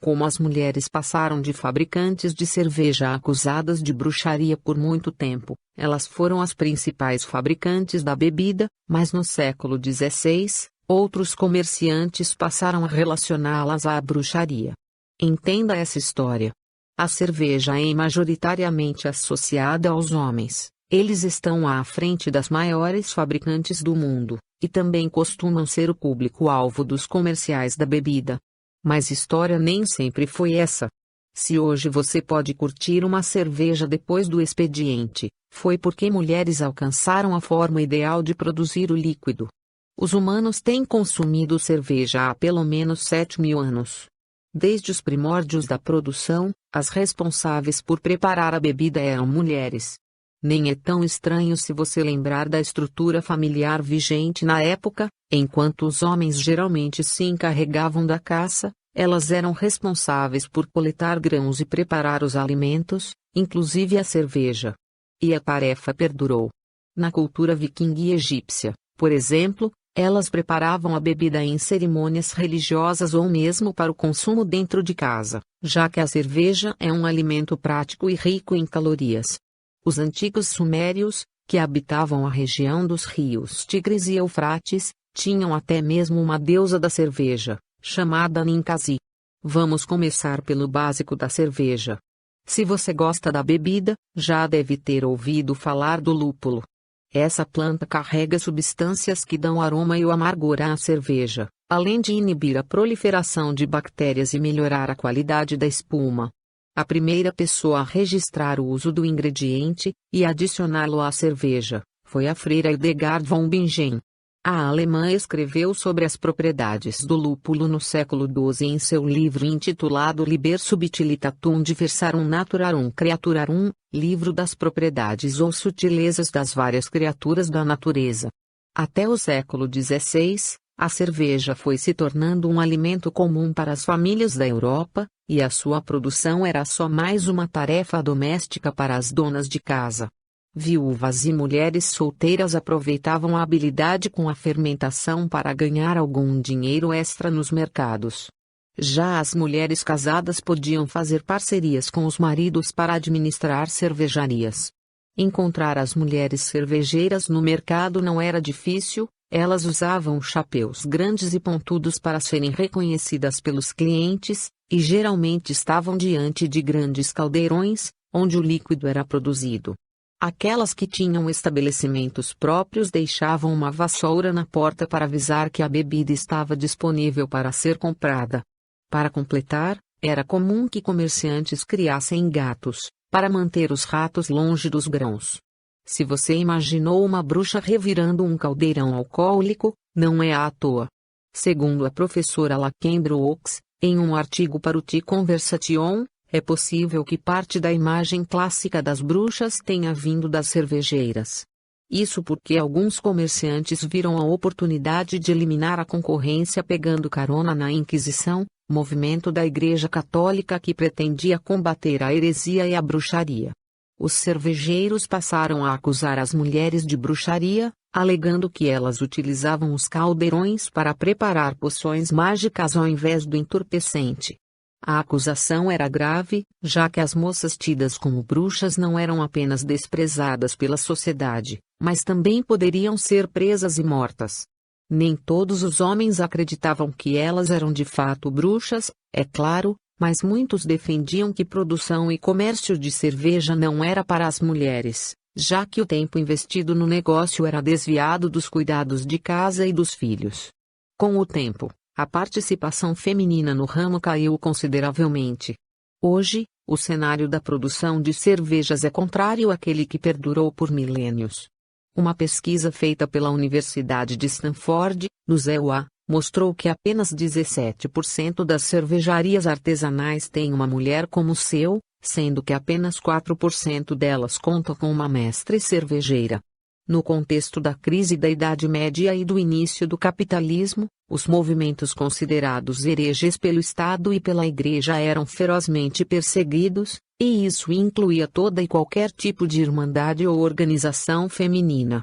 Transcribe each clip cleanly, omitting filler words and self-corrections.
Como as mulheres passaram de fabricantes de cerveja a acusadas de bruxaria por muito tempo, elas foram as principais fabricantes da bebida, mas no século XVI, outros comerciantes passaram a relacioná-las à bruxaria. Entenda essa história. A cerveja é majoritariamente associada aos homens, eles estão à frente das maiores fabricantes do mundo, e também costumam ser o público-alvo dos comerciais da bebida. Mas história nem sempre foi essa. Se hoje você pode curtir uma cerveja depois do expediente, foi porque mulheres alcançaram a forma ideal de produzir o líquido. Os humanos têm consumido cerveja há pelo menos 7.000 anos. Desde os primórdios da produção, as responsáveis por preparar a bebida eram mulheres. Nem é tão estranho se você lembrar da estrutura familiar vigente na época, enquanto os homens geralmente se encarregavam da caça, elas eram responsáveis por coletar grãos e preparar os alimentos, inclusive a cerveja. E a tarefa perdurou. Na cultura viking e egípcia, por exemplo, elas preparavam a bebida em cerimônias religiosas ou mesmo para o consumo dentro de casa, já que a cerveja é um alimento prático e rico em calorias. Os antigos sumérios, que habitavam a região dos rios Tigres e Eufrates, tinham até mesmo uma deusa da cerveja, chamada Ninkasi. Vamos começar pelo básico da cerveja. Se você gosta da bebida, já deve ter ouvido falar do lúpulo. Essa planta carrega substâncias que dão aroma e o amargor à cerveja, além de inibir a proliferação de bactérias e melhorar a qualidade da espuma. A primeira pessoa a registrar o uso do ingrediente, e adicioná-lo à cerveja, foi a freira Hildegard von Bingen. A alemã escreveu sobre as propriedades do lúpulo no século XII em seu livro intitulado Liber Subtilitatum Diversarum Naturarum Creaturarum, livro das propriedades ou sutilezas das várias criaturas da natureza. Até o século XVI, a cerveja foi se tornando um alimento comum para as famílias da Europa, e a sua produção era só mais uma tarefa doméstica para as donas de casa. Viúvas e mulheres solteiras aproveitavam a habilidade com a fermentação para ganhar algum dinheiro extra nos mercados. Já as mulheres casadas podiam fazer parcerias com os maridos para administrar cervejarias. Encontrar as mulheres cervejeiras no mercado não era difícil, elas usavam chapéus grandes e pontudos para serem reconhecidas pelos clientes, e geralmente estavam diante de grandes caldeirões, onde o líquido era produzido. Aquelas que tinham estabelecimentos próprios deixavam uma vassoura na porta para avisar que a bebida estava disponível para ser comprada. Para completar, era comum que comerciantes criassem gatos, para manter os ratos longe dos grãos. Se você imaginou uma bruxa revirando um caldeirão alcoólico, não é à toa. Segundo a professora Laken Brooks, em um artigo para o The Conversation, é possível que parte da imagem clássica das bruxas tenha vindo das cervejeiras. Isso porque alguns comerciantes viram a oportunidade de eliminar a concorrência pegando carona na Inquisição, movimento da Igreja Católica que pretendia combater a heresia e a bruxaria. Os cervejeiros passaram a acusar as mulheres de bruxaria, alegando que elas utilizavam os caldeirões para preparar poções mágicas ao invés do entorpecente. A acusação era grave, já que as moças tidas como bruxas não eram apenas desprezadas pela sociedade, mas também poderiam ser presas e mortas. Nem todos os homens acreditavam que elas eram de fato bruxas, é claro, mas muitos defendiam que produção e comércio de cerveja não era para as mulheres, já que o tempo investido no negócio era desviado dos cuidados de casa e dos filhos. Com o tempo, a participação feminina no ramo caiu consideravelmente. Hoje, o cenário da produção de cervejas é contrário àquele que perdurou por milênios. Uma pesquisa feita pela Universidade de Stanford, nos EUA, mostrou que apenas 17% das cervejarias artesanais têm uma mulher como CEO, sendo que apenas 4% delas contam com uma mestre cervejeira. No contexto da crise da Idade Média e do início do capitalismo, os movimentos considerados hereges pelo Estado e pela Igreja eram ferozmente perseguidos, e isso incluía toda e qualquer tipo de irmandade ou organização feminina.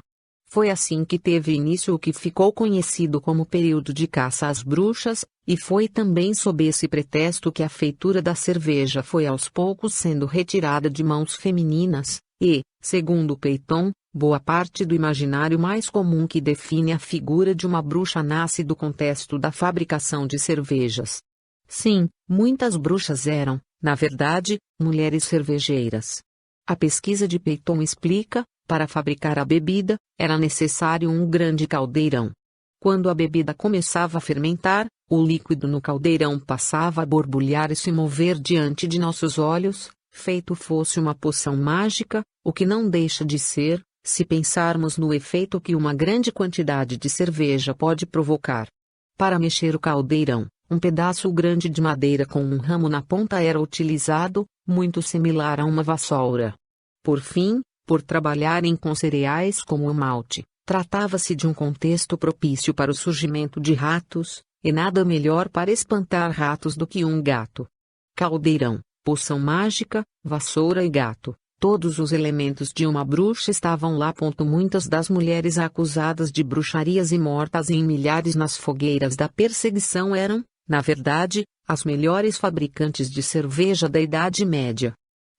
Foi assim que teve início o que ficou conhecido como período de caça às bruxas, e foi também sob esse pretexto que a feitura da cerveja foi aos poucos sendo retirada de mãos femininas, e, segundo Peyton, boa parte do imaginário mais comum que define a figura de uma bruxa nasce do contexto da fabricação de cervejas. Sim, muitas bruxas eram, na verdade, mulheres cervejeiras. A pesquisa de Peyton explica: para fabricar a bebida, era necessário um grande caldeirão. Quando a bebida começava a fermentar, o líquido no caldeirão passava a borbulhar e se mover diante de nossos olhos, feito fosse uma poção mágica, o que não deixa de ser, se pensarmos no efeito que uma grande quantidade de cerveja pode provocar. Para mexer o caldeirão, um pedaço grande de madeira com um ramo na ponta era utilizado, muito similar a uma vassoura. Por fim, por trabalharem com cereais como o malte, tratava-se de um contexto propício para o surgimento de ratos, e nada melhor para espantar ratos do que um gato. Caldeirão, poção mágica, vassoura e gato, todos os elementos de uma bruxa estavam lá. Muitas das mulheres acusadas de bruxarias e mortas em milhares nas fogueiras da perseguição eram, na verdade, as melhores fabricantes de cerveja da Idade Média.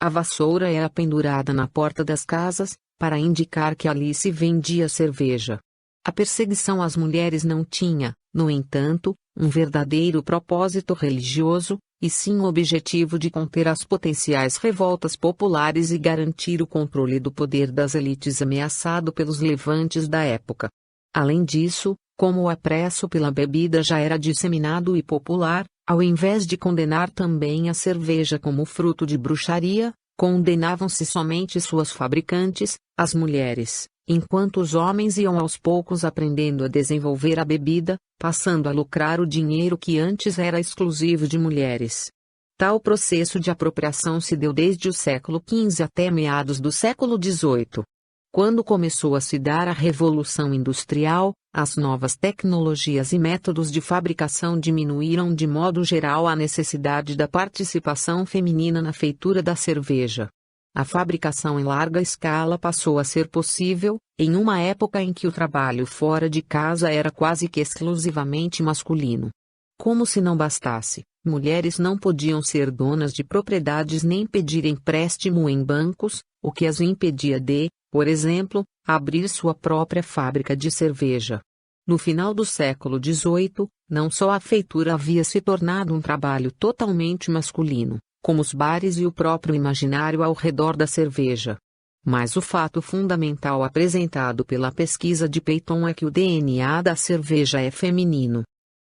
A vassoura era pendurada na porta das casas, para indicar que ali se vendia cerveja. A perseguição às mulheres não tinha, no entanto, um verdadeiro propósito religioso, e sim o objetivo de conter as potenciais revoltas populares e garantir o controle do poder das elites ameaçado pelos levantes da época. Além disso, como o apreço pela bebida já era disseminado e popular, ao invés de condenar também a cerveja como fruto de bruxaria, condenavam-se somente suas fabricantes, as mulheres, enquanto os homens iam aos poucos aprendendo a desenvolver a bebida, passando a lucrar o dinheiro que antes era exclusivo de mulheres. Tal processo de apropriação se deu desde o século XV até meados do século XVIII. Quando começou a se dar a Revolução Industrial, as novas tecnologias e métodos de fabricação diminuíram de modo geral a necessidade da participação feminina na feitura da cerveja. A fabricação em larga escala passou a ser possível, em uma época em que o trabalho fora de casa era quase que exclusivamente masculino. Como se não bastasse, mulheres não podiam ser donas de propriedades nem pedir empréstimo em bancos, o que as impedia de, por exemplo, abrir sua própria fábrica de cerveja. No final do século XVIII, não só a feitura havia se tornado um trabalho totalmente masculino, como os bares e o próprio imaginário ao redor da cerveja. Mas o fato fundamental apresentado pela pesquisa de Peyton é que o DNA da cerveja é feminino.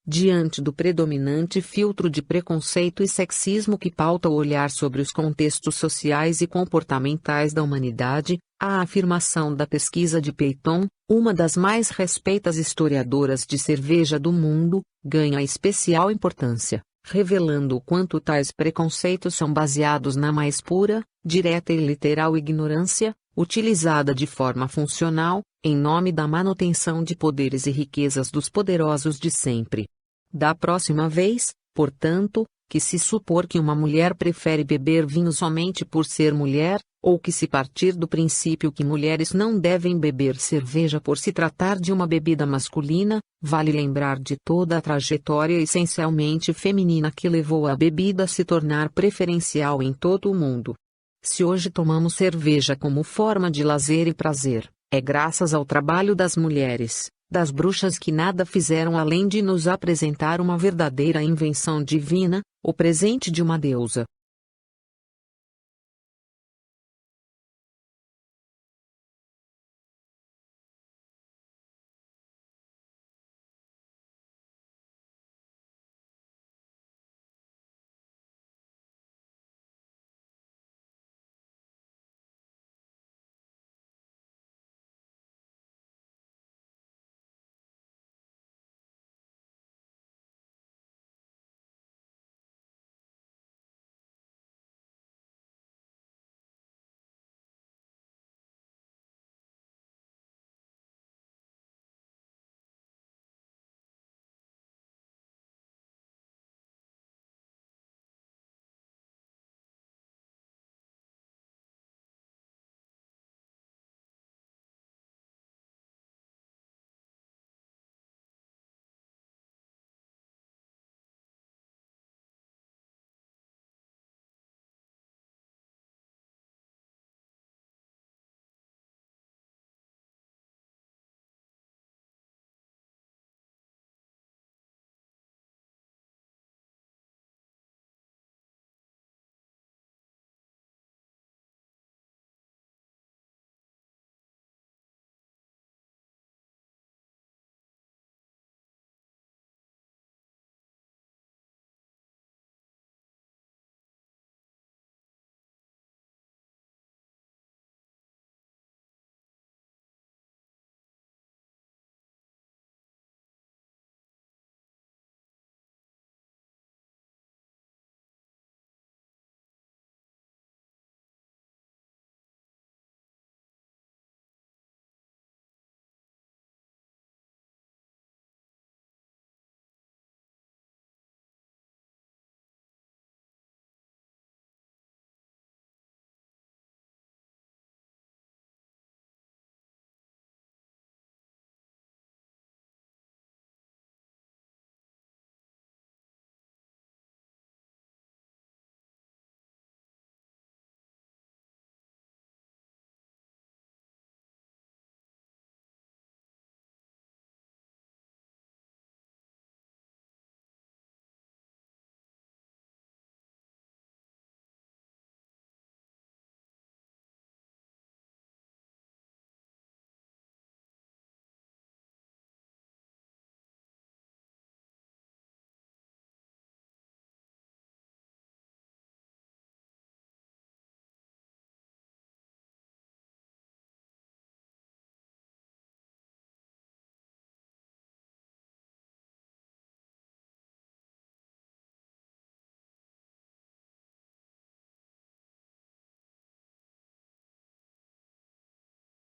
Diante do predominante filtro de preconceito e sexismo que pauta o olhar sobre os contextos sociais e comportamentais da humanidade, a afirmação da pesquisa de Peyton, uma das mais respeitas historiadoras de cerveja do mundo, ganha especial importância, revelando o quanto tais preconceitos são baseados na mais pura, direta e literal ignorância, utilizada de forma funcional, em nome da manutenção de poderes e riquezas dos poderosos de sempre. Da próxima vez, portanto, que se supor que uma mulher prefere beber vinho somente por ser mulher, ou que se partir do princípio que mulheres não devem beber cerveja por se tratar de uma bebida masculina, vale lembrar de toda a trajetória essencialmente feminina que levou a bebida a se tornar preferencial em todo o mundo. Se hoje tomamos cerveja como forma de lazer e prazer, é graças ao trabalho das mulheres, das bruxas que nada fizeram além de nos apresentar uma verdadeira invenção divina, o presente de uma deusa.